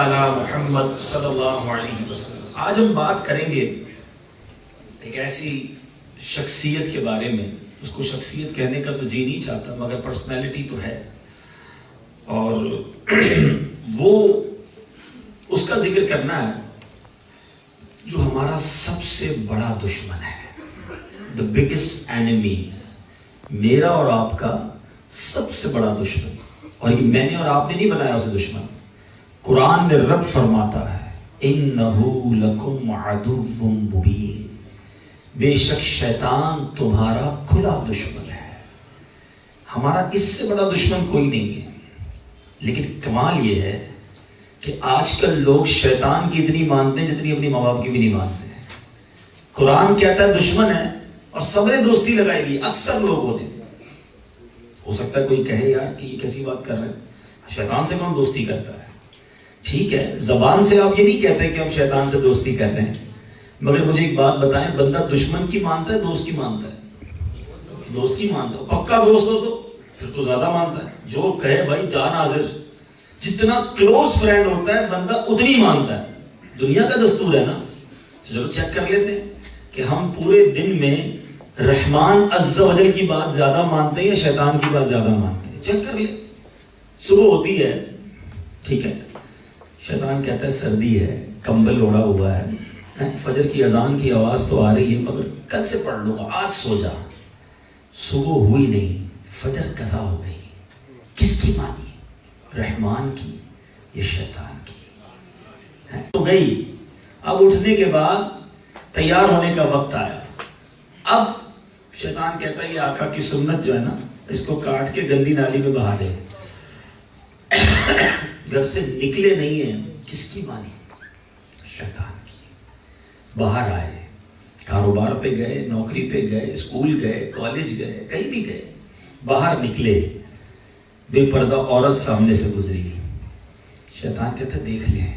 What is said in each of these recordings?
علی محمد صلی اللہ علیہ وسلم۔ آج ہم بات کریں گے ایک ایسی شخصیت کے بارے میں، اس کو شخصیت کہنے کا تو جی نہیں چاہتا مگر پرسنالٹی تو ہے، اور وہ اس کا ذکر کرنا ہے جو ہمارا سب سے بڑا دشمن ہے، the biggest enemy، میرا اور آپ کا سب سے بڑا دشمن۔ اور یہ میں نے اور آپ نے نہیں بنایا اسے دشمن، قرآن میں رب فرماتا ہے اِنَّهُ لَكُمْ عَدُوٌّ مُبِينٌ، بے شک شیطان تمہارا کھلا دشمن ہے۔ ہمارا اس سے بڑا دشمن کوئی نہیں ہے، لیکن کمال یہ ہے کہ آج کل لوگ شیطان کی اتنی مانتے ہیں جتنی اپنی ماں باپ کی بھی نہیں مانتے ہیں۔ قرآن کہتا ہے دشمن ہے اور سب نے دوستی لگائی ہوئی، اکثر لوگوں نے۔ ہو سکتا ہے کوئی کہے یار کہ یہ کیسی بات کر رہے ہیں، شیطان سے کون دوستی کرتا ہے؟ ٹھیک ہے، زبان سے آپ یہ نہیں کہتے کہ ہم شیطان سے دوستی کر رہے ہیں، مگر مجھے ایک بات بتائیں، بندہ دشمن کی مانتا ہے دوست کی مانتا ہے؟ دوست کی مانتا ہے، پکا دوست ہو تو پھر تو زیادہ مانتا ہے۔ جو کہے بھائی جان حاضر، جتنا کلوز فرینڈ ہوتا ہے بندہ اتنی مانتا ہے، دنیا کا دستور ہے نا۔ چلو چیک کر لیتے ہیں کہ ہم پورے دن میں رحمان عز و جل کی بات زیادہ مانتے ہیں یا شیطان کی بات زیادہ مانتے ہیں؟ چیک کر لیں۔ صبح ہوتی ہے، ٹھیک ہے، شیطان کہتا ہے سردی ہے، کمبل اوڑھا ہوا ہے، فجر کی اذان کی آواز تو آ رہی ہے مگر کل سے پڑھ لوں گا، آج سو جا۔ صبح ہوئی نہیں، فجر قضا ہو گئی، کس کی مانی؟ رحمان کی یا شیطان کی؟ تو گئی، اب اٹھنے کے بعد تیار ہونے کا وقت آیا، اب شیطان کہتا ہے یہ آقا کی سنت جو ہے نا، اس کو کاٹ کے گندی نالی میں بہا دے۔ گھر سے نکلے نہیں ہیں، کس کی مانی؟ شیطان کی۔ باہر آئے، کاروبار پہ گئے، نوکری پہ گئے، اسکول گئے، کالج گئے، کہیں بھی گئے، باہر نکلے، بے پردہ عورت سامنے سے گزری، شیطان کہتا ہے دیکھ لیں،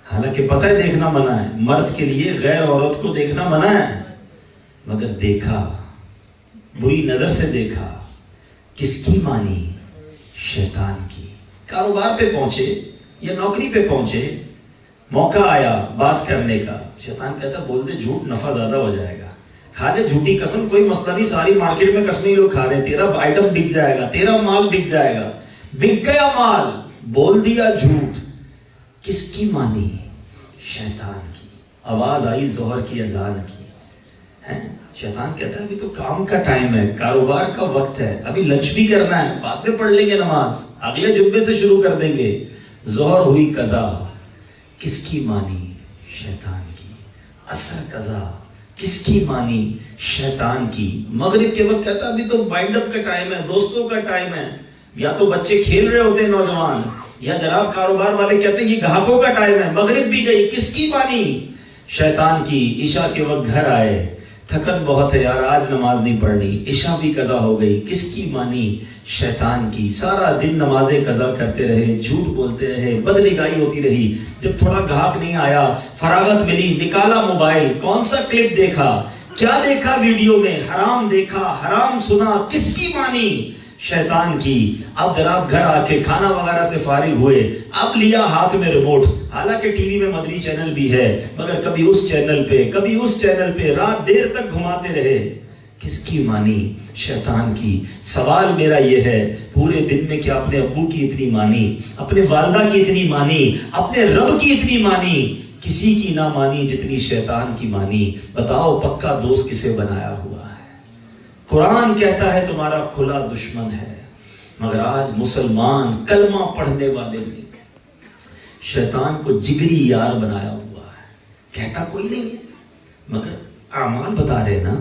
حالانکہ پتہ ہے دیکھنا منع ہے، مرد کے لیے غیر عورت کو دیکھنا منع ہے، مگر دیکھا، بری نظر سے دیکھا، کس کی مانی؟ شیطان کی۔ کاروبار پہ پہنچے یا نوکری پہ پہنچے، موقع آیا بات کرنے کا، شیطان کہتا ہے بول دے جھوٹ، نفع زیادہ ہو جائے گا، کھا دے جھوٹی قسم، کوئی مسئلہ نہیں، ساری مارکیٹ میں قسمیں لوگ کھا رہے ہیں، تیرا آئٹم بک جائے گا، تیرا مال بک جائے گا۔ بک گیا مال، بول دیا جھوٹ، کس کی مانی؟ شیطان کی۔ آواز آئی ظہر کی اذان کی، شیطان کہتا ہے ابھی تو کام کا ٹائم ہے، کاروبار کا وقت ہے، ابھی لنچ بھی کرنا ہے، بعد میں پڑھ لیں گے نماز، اگلے جمعے سے شروع کر دیں گے۔ ظہر ہوئی قضا، کس کی مانی؟ شیطان کی۔ عصر قضا، کس کی مانی؟ شیطان کی۔ مغرب کے وقت کہتا ہے ابھی تو وائنڈ اپ کا ٹائم ہے، دوستوں کا ٹائم ہے، یا تو بچے کھیل رہے ہوتے ہیں نوجوان، یا جناب کاروبار والے کہتے ہیں یہ گاہکوں کا ٹائم ہے، مغرب بھی گئی، کس کی مانی؟ شیطان کی۔ عشاء کے وقت گھر آئے، تھکن بہت ہے یار آج نماز نہیں پڑھنی، عشاء بھی قضا ہو گئی، کس کی مانی؟ شیطان کی۔ سارا دن نمازیں قضا کرتے رہے، جھوٹ بولتے رہے، بدنگاہی ہوتی رہی، جب تھوڑا گاہک نہیں آیا، فراغت ملی، نکالا موبائل، کون سا کلپ دیکھا، کیا دیکھا ویڈیو میں، حرام دیکھا، حرام سنا، کس کی مانی؟ شیطان کی۔ اب جناب گھر آ کے کھانا وغیرہ سے فارغ ہوئے، اب لیا ہاتھ میں ریموٹ، حالانکہ ٹی وی میں مدنی چینل بھی ہے، مگر کبھی اس چینل پہ کبھی اس چینل پہ رات دیر تک گھماتے رہے، کس کی مانی؟ شیطان کی۔ سوال میرا یہ ہے پورے دن میں کیا اپنے ابو کی اتنی مانی، اپنے والدہ کی اتنی مانی، اپنے رب کی اتنی مانی؟ کسی کی نہ مانی جتنی شیطان کی مانی۔ بتاؤ پکا دوست کسے بنایا ہوا ہے؟ قرآن کہتا ہے تمہارا کھلا دشمن ہے، مگر آج مسلمان کلمہ پڑھنے والے نے شیطان کو جگری یار بنایا ہوا ہے۔ کہتا کوئی نہیں ہے مگر اعمال بتا رہے نا،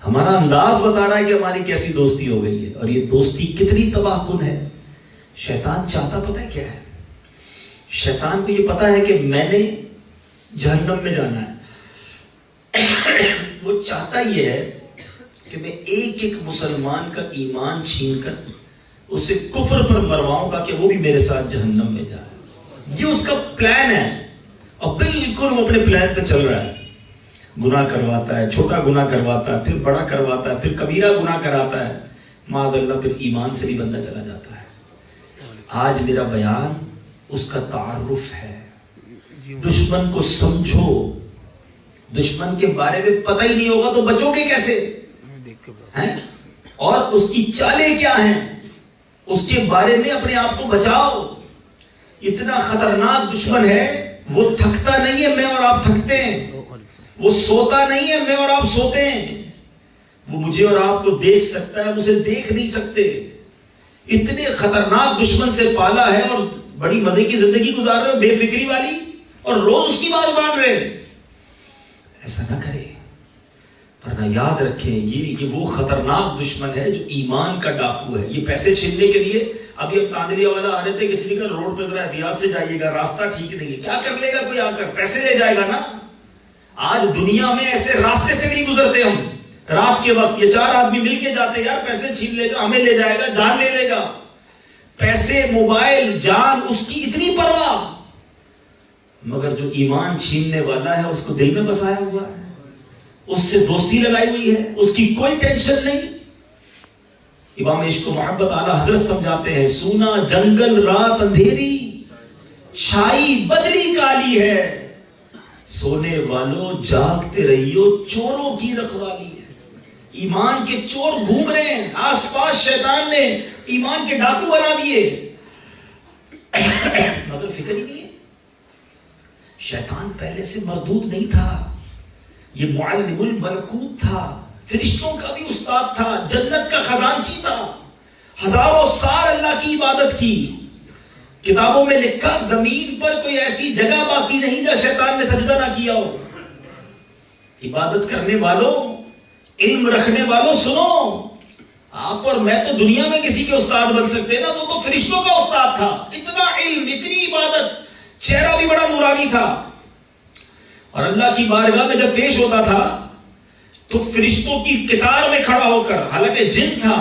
ہمارا انداز بتا رہا ہے کہ ہماری کیسی دوستی ہو گئی ہے، اور یہ دوستی کتنی تباہ کن ہے۔ شیطان چاہتا پتہ ہے کیا ہے؟ شیطان کو یہ پتا ہے کہ میں نے جہنم میں جانا ہے، وہ چاہتا یہ ہے کہ میں ایک ایک مسلمان کا ایمان چھین کر اسے کفر پر مرواؤں گا کہ وہ بھی میرے ساتھ جہنم میں جائے۔ یہ اس کا پلان ہے، اور بالکل وہ اپنے پلان پہ چل رہا ہے۔ گناہ کرواتا ہے، چھوٹا گناہ کرواتا ہے، پھر بڑا کرواتا ہے، پھر کبیرہ گناہ کراتا ہے، معاذ اللہ پھر ایمان سے بھی بندہ چلا جاتا ہے۔ آج میرا بیان اس کا تعارف ہے. دشمن کو سمجھو. دشمن کے بارے میں پتہ ہی نہیں ہوگا تو بچو گے کیسے ہیں؟ اور اس کی چالیں کیا ہیں اس کے بارے میں اپنے آپ کو بچاؤ. اتنا خطرناک دشمن ہے. وہ تھکتا نہیں ہے، میں اور آپ تھکتے ہیں. وہ سوتا نہیں ہے، میں اور آپ سوتے ہیں. وہ مجھے اور آپ کو دیکھ سکتا ہے، اسے دیکھ نہیں سکتے. اتنے خطرناک دشمن سے پالا ہے اور بڑی مزے کی زندگی گزار رہے ہو بے فکری والی، اور روز اس کی بات مان رہے. ایسا نہ کرے، ورنہ یاد رکھیں یہ وہ خطرناک دشمن ہے جو ایمان کا ڈاکو ہے. یہ پیسے چھیننے کے لیے ابھی اب تاندریا والا آ رہے تھے، کسی نے کہا روڈ پہ ذرا احتیاط سے جائیے گا، راستہ ٹھیک نہیں ہے. کیا کر لے گا کوئی آ کر؟ پیسے لے جائے گا نا. آج دنیا میں ایسے راستے سے نہیں گزرتے ہم. رات کے وقت یہ 4 آدمی مل کے جاتے، یار پیسے چھین لے گا، ہمیں لے جائے گا، جان لے لے گا. پیسے، موبائل، جان، اس کی اتنی پرواہ. مگر جو ایمان چھیننے والا ہے اس کو دل میں بسایا ہوا ہے، اس سے دوستی لگائی ہوئی ہے، اس کی کوئی ٹینشن نہیں. امام عشق و محبت اعلیٰ حضرت سمجھاتے ہیں، سونا جنگل رات اندھیری، چھائی بدری کالی ہے، سونے والوں جاگتے رہیو چوروں کی رکھوالی ہے. ایمان کے چور گھوم رہے ہیں آس پاس، شیطان نے ایمان کے ڈاکو بنا دیے مگر فکر ہی نہیں ہے. شیطان پہلے سے مردود نہیں تھا، یہ معلم الملکوت تھا، فرشتوں کا بھی استاد تھا، جنت کا خزانچی تھا. ہزاروں سال اللہ کی عبادت کی. کتابوں میں لکھا زمین پر کوئی ایسی جگہ باقی نہیں جہاں شیطان نے سجدہ نہ کیا ہو. عبادت کرنے والوں، علم رکھنے والوں سنو، آپ اور میں تو دنیا میں کسی کے استاد بن سکتے نا، وہ تو فرشتوں کا استاد تھا. اتنا علم، اتنی عبادت، چہرہ بھی بڑا نورانی تھا. اور اللہ کی بارگاہ میں جب پیش ہوتا تھا تو فرشتوں کی قطار میں کھڑا ہو کر، حالانکہ جن تھا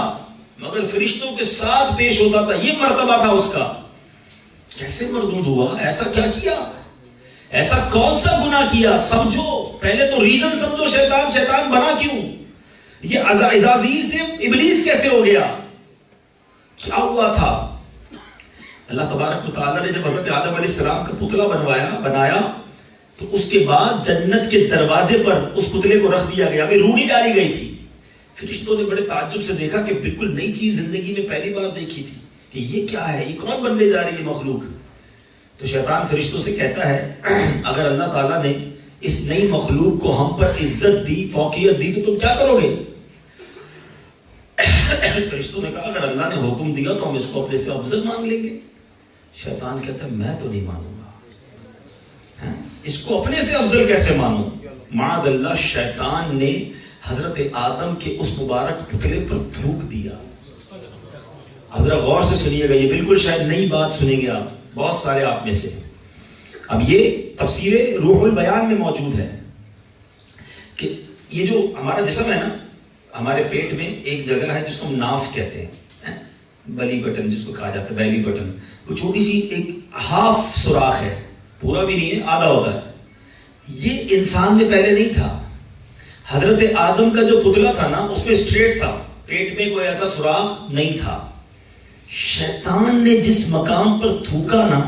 مگر فرشتوں کے ساتھ پیش ہوتا تھا. یہ مرتبہ تھا اس کا. کیسے مردود ہوا؟ ایسا کیا کیا؟ ایسا کون سا گناہ کیا؟ سمجھو پہلے تو ریزن سمجھو. شیطان بنا کیوں؟ یہ عزازیل سے ابلیس کیسے ہو گیا؟ کیا ہوا تھا؟ اللہ تبارک و تعالیٰ نے جب حضرت آدم علیہ السلام کا پتلا بنایا تو اس کے بعد جنت کے دروازے پر اس پتلے کو رکھ دیا گیا. ابھی روح نہیں ڈالی گئی تھی. فرشتوں نے بڑے تعجب سے دیکھا کہ بالکل نئی چیز زندگی میں پہلی بار دیکھی تھی کہ یہ کیا ہے، یہ کون بننے جا رہی ہے مخلوق. تو شیطان فرشتوں سے کہتا ہے اگر اللہ تعالیٰ نے اس نئی مخلوق کو ہم پر عزت دی، فوقیت دی، تو تم کیا کرو گے؟ فرشتوں نے کہا اگر اللہ نے حکم دیا تو ہم اس کو اپنے سے افضل مانگ لیں گے. شیطان کہتا ہے میں تو نہیں مانوں گا، اس کو اپنے سے افضل کیسے مانوں؟ معاذ اللہ. شیطان نے حضرت آدم کے اس مبارک پتلے پر تھوک دیا. اب ذرا غور سے سنیے گا، یہ بالکل شاید نئی بات سنیں گے آپ، بہت سارے آپ میں سے. اب یہ تفسیر روح البیان میں موجود ہے کہ یہ جو ہمارا جسم ہے نا، ہمارے پیٹ میں ایک جگہ ہے جس کو ہم ناف کہتے ہیں، بلی بٹن جس کو کہا جاتا ہے، بیلی بٹن. وہ چھوٹی سی ایک ہاف سوراخ ہے، پورا بھی نہیں ہے، آدھا ہوتا ہے. یہ انسان میں پہلے نہیں تھا. حضرت آدم کا جو پتلا تھا نا اس میں اسٹریٹ تھا، پیٹ میں کوئی ایسا سوراخ نہیں تھا. شیطان نے جس مقام پر تھوکا نا،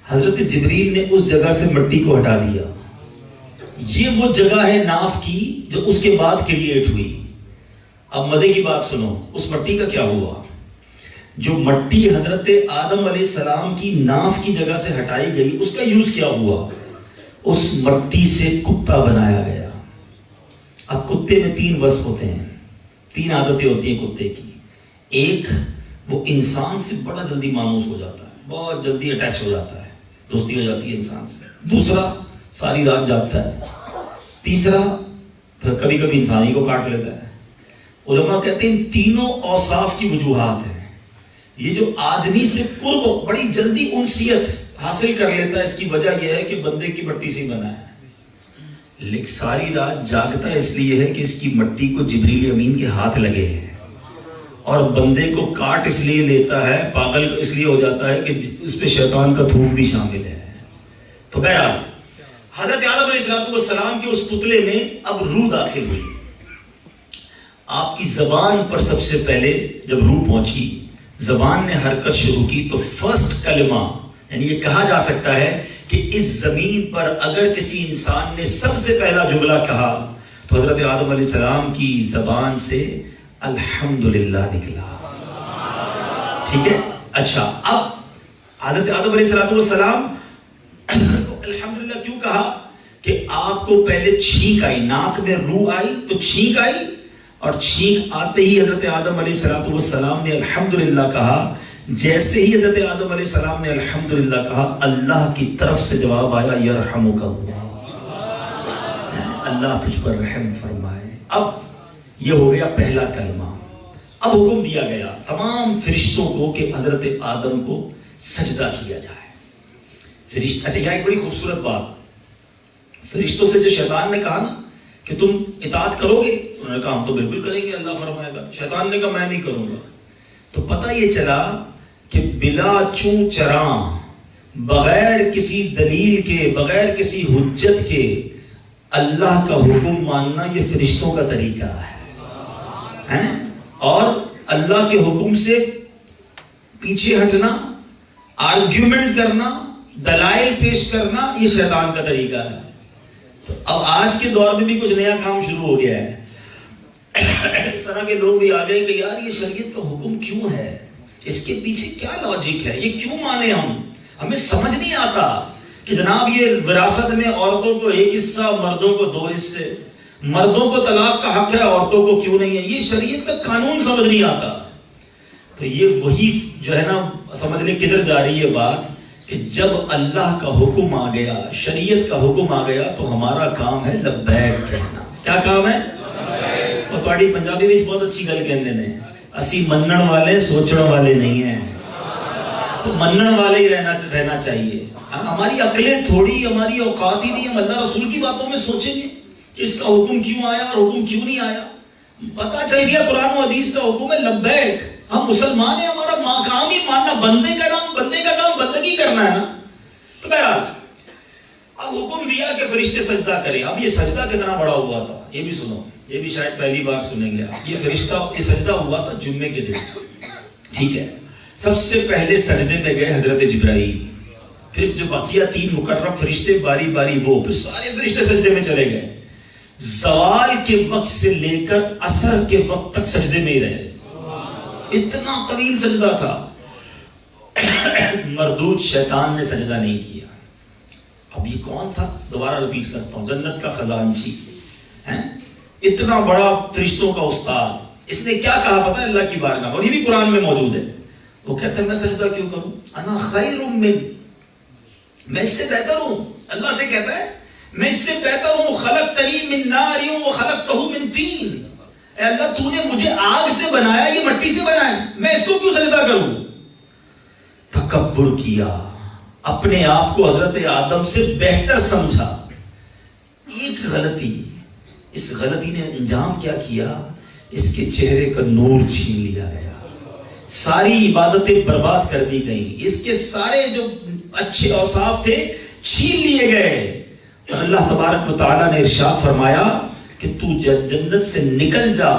حضرت جبریل نے اس جگہ سے مٹی کو ہٹا دیا. یہ وہ جگہ ہے ناف کی جو اس کے بعد کریٹ ہوئی. اب مزے کی بات سنو، اس مٹی کا کیا ہوا؟ جو مٹی حضرت آدم علیہ السلام کی ناف کی جگہ سے ہٹائی گئی، اس کا یوز کیا ہوا؟ اس مٹی سے کتا بنایا گیا. اب کتے میں 3 وصف ہوتے ہیں، 3 عادتیں ہوتی ہیں کتے کی. ایک، وہ انسان سے بڑا جلدی مانوس ہو جاتا ہے، بہت جلدی اٹیچ ہو جاتا ہے، دوستی ہو جاتی ہے انسان سے. دوسرا، ساری رات جاگتا ہے. تیسرا، پھر کبھی کبھی انسان ہی کو کاٹ لیتا ہے. علماء کہتے ہیں تینوں اوصاف کی وجوہات ہیں. یہ جو آدمی سے قرب بڑی جلدی انسیت حاصل کر لیتا ہے، اس کی وجہ یہ ہے کہ بندے کی مٹی سے بنا ہے. لیکن ساری رات جاگتا ہے اس لیے ہے کہ اس کی مٹی کو جبریل امین کے ہاتھ لگے ہیں. اور بندے کو کاٹ اس لیے لیتا ہے، پاگل اس لیے ہو جاتا ہے کہ اس پہ شیطان کا تھوک بھی شامل ہے. تو بہرحال حضرت آدم علیہ السلام کے اس پتلے میں اب روح داخل ہوئی. آپ کی زبان پر سب سے پہلے جب روح پہنچی، زبان نے حرکت شروع کی تو فرسٹ کلمہ یعنی یہ کہا جا سکتا ہے کہ اس زمین پر اگر کسی انسان نے سب سے پہلا جملہ کہا تو حضرت آدم علیہ السلام کی زبان سے الحمدللہ نکلا. ٹھیک ہے. اچھا, اب حضرت آدم علیہ السلام الحمدللہ کیوں کہا؟ کہ آپ کو پہلے چھینک آئی, ناک میں روح آئی تو چھینک آئی, اور چھینک آتے ہی حضرت آدم علیہ السلام نے الحمدللہ کہا. جیسے ہی حضرت آدم علیہ السلام نے الحمدللہ کہا, اللہ کی طرف سے جواب آیا یرحمک اللہ, اللہ تجھ پر رحم فرمائے. اب یہ ہو گیا پہلا کلمہ. اب حکم دیا گیا تمام فرشتوں کو کہ حضرت آدم کو سجدہ کیا جائے. اچھا, یہ ایک بڑی خوبصورت بات, فرشتوں سے جو شیطان نے کہا نا کہ تم اطاعت کرو گے, انہوں نے کہا ہم تو بالکل کریں گے, اللہ فرمائے گا. شیطان نے کہا میں نہیں کروں گا. تو پتہ یہ چلا کہ بلا چوں چراں, بغیر کسی دلیل کے, بغیر کسی حجت کے اللہ کا حکم ماننا یہ فرشتوں کا طریقہ ہے, اور اللہ کے حکم سے پیچھے ہٹنا, آرگیومنٹ کرنا, دلائل پیش کرنا, یہ شیطان کا طریقہ ہے. تو اب آج کے دور میں بھی کچھ نیا کام شروع ہو گیا ہے. اس طرح کے لوگ بھی آ گئے کہ یار یہ شریعت کا حکم کیوں ہے, اس کے پیچھے کیا لاجک ہے, یہ کیوں مانے ہمیں سمجھ نہیں آتا کہ جناب یہ وراثت میں عورتوں کو ایک حصہ, مردوں کو 2 حصے, مردوں کو طلاق کا حق ہے, عورتوں کو کیوں نہیں ہے, یہ شریعت کا قانون سمجھ نہیں آتا. تو یہ وہی جو ہے نا, سمجھ لیں کدھر جا رہی ہے بات, کہ جب اللہ کا حکم آ گیا, شریعت کا حکم آ گیا, تو ہمارا کام ہے لبیک کہنا. کیا کام ہے؟ اور تھوڑی پنجابی میں بہت اچھی گل کہندے نے, اسی منن والے سوچنے والے نہیں ہیں. تو منن والے ہی رہنا چاہیے. ہماری عقلیں تھوڑی, ہماری اوقات ہی نہیں, ہم اللہ رسول کی باتوں میں سوچیں گے کہ اس کا حکم کیوں آیا اور حکم کیوں نہیں آیا. پتہ چل گیا قرآن و حدیث کا حکم ہے لبیک. ہم مسلمان ہیں, ہمارا کام ہی ماننا, بندے کا کام بندگی کرنا ہے نا. تو بہرحال اب حکم دیا کہ فرشتے سجدہ کریں. اب یہ سجدہ کتنا بڑا ہوا تھا یہ بھی سنو, یہ بھی شاید پہلی بار سنیں گے آپ. یہ سجدہ ہوا تھا جمعے کے دن. ٹھیک ہے. سب سے پہلے سجدے میں گئے حضرت جبرائیل, پھر جو بقیہ 3 مقرب فرشتے باری باری وہ, پھر سارے فرشتے سجدے میں چلے گئے. زوال کے وقت سے لے کر عصر کے وقت تک سجدے میں ہی رہے. اتنا طویل سجدہ تھا. مردود شیطان نے سجدہ نہیں کیا. اب یہ کون تھا؟ دوبارہ ریپیٹ کرتا ہوں, جنت کا خزانچی, اتنا بڑا فرشتوں کا استاد. اس نے کیا کہا پتہ ہے اللہ کی بارگاہ, اور یہ بھی قرآن میں موجود ہے. وہ کہتا ہے میں سجدہ کیوں کروں, انا خیر من, میں اس سے بہتر ہوں. اللہ سے کہتا ہے میں اس سے بہتر ہوں. خلقتنی من نار وخلقتہ من طین. اے اللہ تو نے مجھے آگ سے بنایا, یہ مٹی سے بنایا, میں اس کو کیوں سجدہ کروں. تکبر کیا, اپنے آپ کو حضرت آدم سے بہتر سمجھا. ایک غلطی, اس غلطی نے انجام کیا کیا, اس کے چہرے کا نور چھین لیا گیا, ساری عبادتیں برباد کر دی گئیں, اس کے سارے جو اچھے اوصاف تھے چھین لیے گئے. اور اللہ تبارک و تعالیٰ نے ارشاد فرمایا کہ تو جنت سے نکل جا,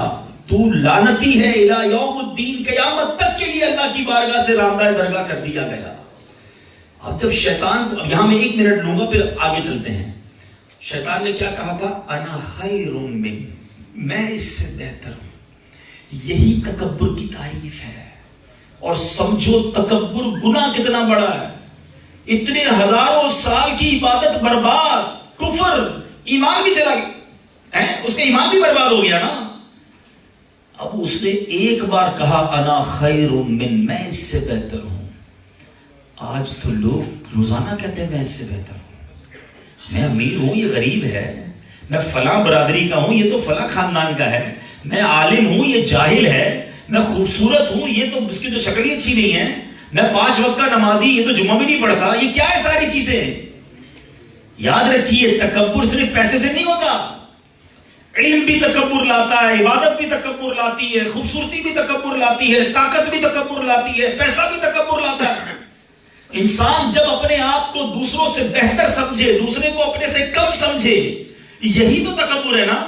تو لعنتی ہے الی یوم الدین, قیامت تک کے لیے اللہ کی بارگاہ سے راندہ درگاہ کر دیا گیا. اب جب شیطان کو, اب یہاں میں 1 منٹ لوں گا پھر آگے چلتے ہیں. شیطان نے کیا کہا تھا؟ انا خیر من, میں اس سے بہتر ہوں. یہی تکبر کی تعریف ہے. اور سمجھو تکبر گناہ کتنا بڑا ہے. اتنے ہزاروں سال کی عبادت برباد, کفر, ایمان بھی چلا گیا, اس کا ایمان بھی برباد ہو گیا نا. اب اس نے ایک بار کہا انا خیر من, میں اس سے بہتر ہوں. آج تو لوگ روزانہ کہتے ہیں میں اس سے بہتر ہوں, میں امیر ہوں یہ غریب ہے, میں فلاں برادری کا ہوں یہ تو فلاں خاندان کا ہے, میں عالم ہوں یہ جاہل ہے, میں خوبصورت ہوں یہ تو اس کی جو شکل ہی اچھی نہیں ہے, میں 5 وقت کا نمازی یہ تو جمعہ بھی نہیں پڑھتا. یہ کیا ہے ساری چیزیں؟ یاد رکھیے تکبر صرف پیسے سے نہیں ہوتا. علم بھی تکبر لاتا ہے, عبادت بھی تکبر لاتی ہے, خوبصورتی بھی تکبر لاتی ہے, طاقت بھی تکبر لاتی ہے, پیسہ بھی تکبر لاتا ہے. انسان جب اپنے آپ کو دوسروں سے بہتر سمجھے, دوسرے کو اپنے سے کم سمجھے, یہی تو تکبر ہے نا.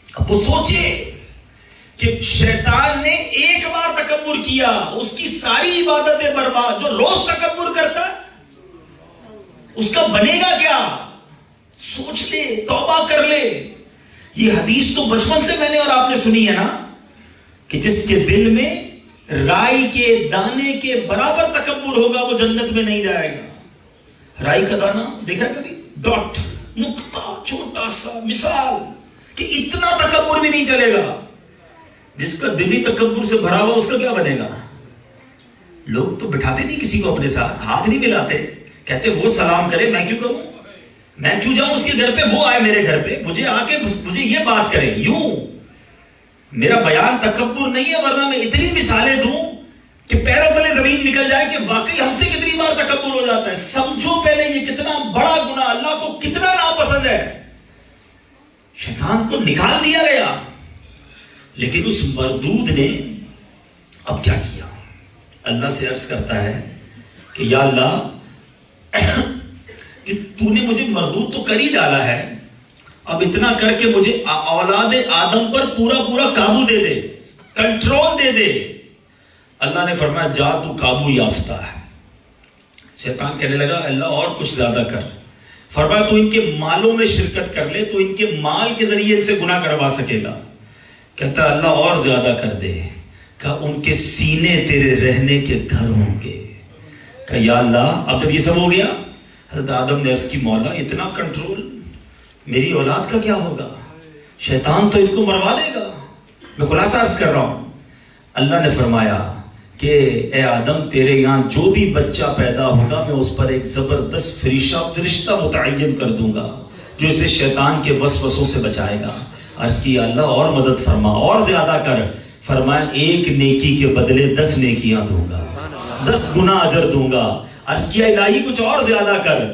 اب وہ سوچے کہ شیطان نے ایک بار تکبر کیا، اس کی ساری عبادتیں برباد. جو روز تکبر کرتا اس کا بنے گا کیا؟ سوچ لے، توبہ کر لے. یہ حدیث تو بچپن سے میں نے اور آپ نے سنی ہے نا، کہ جس کے دل میں رائی کے دانے کے برابر تکبر ہوگا وہ جنت میں نہیں جائے گا. رائی کا دانہ دیکھا کبھی؟ ڈاٹ، نقطہ، چھوٹا سا مثال، کہ اتنا تکبر بھی نہیں چلے گا. جس کا دل ہی تکبر سے بھرا ہوا اس کا کیا بنے گا؟ لوگ تو بٹھاتے نہیں کسی کو اپنے ساتھ، ہاتھ نہیں ملاتے، کہتے وہ سلام کرے میں کیوں کروں، میں کیوں جاؤں اس کے گھر پہ، وہ آئے میرے گھر پہ، مجھے آ کے مجھے یہ بات کرے. یوں میرا بیان تکبر نہیں ہے، ورنہ میں اتنی مثالیں دوں کہ پیروں تلے زمین نکل جائے کہ واقعی ہم سے کتنی بار تکبر ہو جاتا ہے. سمجھو پہلے یہ کتنا بڑا گناہ، اللہ کو کتنا ناپسند ہے. شیطان کو نکال دیا گیا، لیکن اس مردود نے اب کیا کیا؟ اللہ سے عرض کرتا ہے کہ یا اللہ کہ تو نے مجھے مردود تو کر ہی ڈالا ہے، اب اتنا کر کے مجھے اولاد آدم پر پورا پورا قابو دے دے، کنٹرول دے دے. اللہ نے فرمایا جا تو قابو یافتہ ہے. شیطان کہنے لگا اللہ اور کچھ زیادہ کر. فرمایا تو ان کے مالوں میں شرکت کر لے، تو ان کے مال کے ذریعے ان سے گناہ کروا سکے گا. کہتا اللہ اور زیادہ کر دے. کہا ان کے سینے تیرے رہنے کے گھر ہوں گے. کہا یا اللہ. اب جب یہ سب ہو گیا حضرت آدم نے عرض کی مولا اتنا کنٹرول، میری اولاد کا کیا ہوگا؟ شیطان تو ان کو مروا دے گا. میں خلاصہ عرض کر رہا ہوں. اللہ نے فرمایا کہ اے آدم تیرے یہاں جو بھی بچہ پیدا ہوگا میں اس پر ایک زبردست فرشتہ متعین کر دوں گا جو اسے شیطان کے وسوسوں سے بچائے گا. عرض کی اللہ اور مدد فرما، اور زیادہ کر. فرمایا ایک نیکی کے بدلے 10 نیکیاں دوں گا، 10 گناہ اجر دوں گا. عرض کیا الہی کچھ اور زیادہ کر.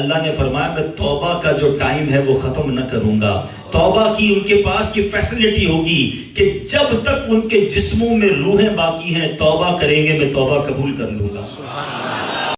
اللہ نے فرمایا میں توبہ کا جو ٹائم ہے وہ ختم نہ کروں گا. توبہ کی ان کے پاس کی فیسلٹی ہوگی کہ جب تک ان کے جسموں میں روحیں باقی ہیں توبہ کریں گے، میں توبہ قبول کر لوں گا.